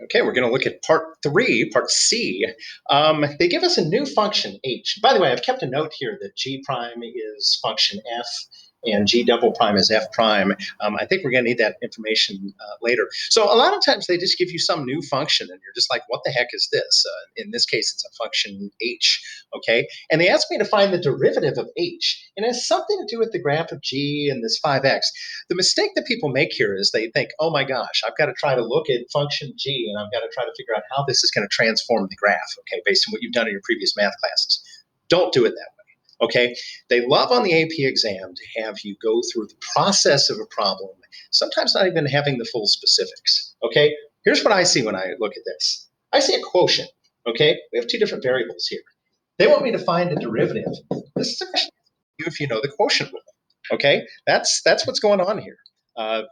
Okay, we're going to look at part 3, part C. They give us a new function, h. By the way, I've kept a note here that g prime is function f and g double prime is f prime. I think we're going to need that information later. So a lot of times they just give you some new function and you're just like, what the heck is this? In this case, it's a function h, okay? And they asked me to find the derivative of h. And it has something to do with the graph of g and this 5x. The mistake that people make here is they think, oh my gosh, I've got to try to look at function g and I've got to try to figure out how this is going to transform the graph, okay, based on what you've done in your previous math classes. Don't do it that way. Okay, they love on the AP exam to have you go through the process of a problem, sometimes not even having the full specifics. Okay, here's what I see when I look at this. I see a quotient. Okay, we have two different variables here. They want me to find a derivative. This is a question if you know the quotient rule. Okay, that's what's going on here.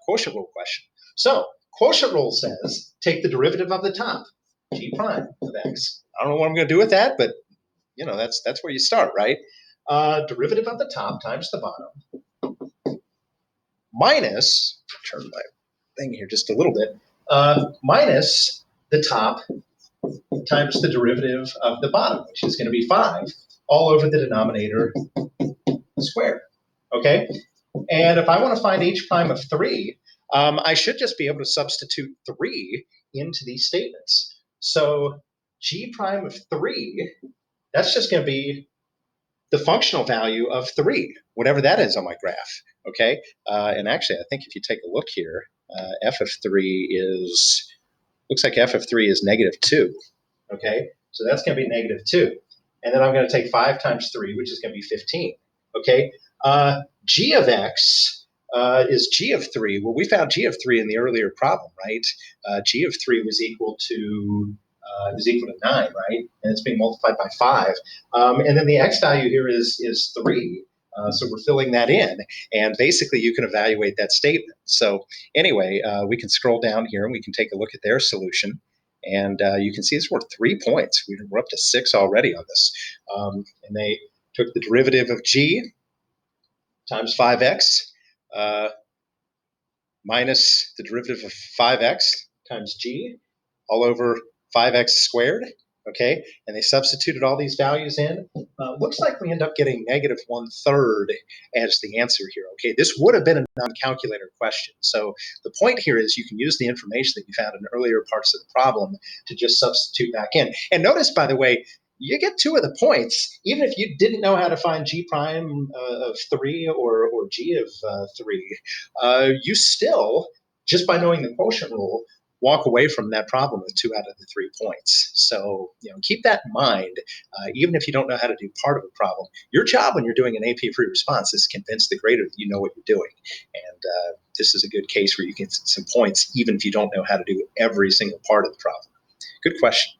Quotient rule question. So quotient rule says take the derivative of the top, g prime of x. I don't know what I'm going to do with that, but you know that's where you start, right? Derivative of the top times the bottom minus, turn my thing here just a little bit, minus the top times the derivative of the bottom, which is going to be 5, all over the denominator squared. Okay? And if I want to find h prime of 3, I should just be able to substitute 3 into these statements. So g prime of 3, that's just going to be the functional value of 3, whatever that is on my graph, okay? And actually, I think if you take a look here, f of 3 is, looks like f of 3 is -2, okay? So that's going to be -2. And then I'm going to take 5 times 3, which is going to be 15, okay? G of x is g of 3. Well, we found g of 3 in the earlier problem, right? G of 3 was equal to 9, right? And it's being multiplied by 5. And then the x value here is 3. So we're filling that in. And basically, you can evaluate that statement. So anyway, we can scroll down here and we can take a look at their solution. And you can see it's worth 3 points. We're up to 6 already on this. And they took the derivative of g times 5x minus the derivative of 5x times g all over 5x squared, okay? And they substituted all these values in. Looks like we end up getting -1/3 as the answer here, okay? This would have been a non-calculator question. So the point here is you can use the information that you found in earlier parts of the problem to just substitute back in. And notice, by the way, you get 2 of the points, even if you didn't know how to find g prime of 3 or g of 3, you still, just by knowing the quotient rule, walk away from that problem with 2 out of the 3 points. So, you know, keep that in mind. Even if you don't know how to do part of a problem, your job when you're doing an AP free response is to convince the grader that you know what you're doing. And this is a good case where you get some points, even if you don't know how to do every single part of the problem. Good question.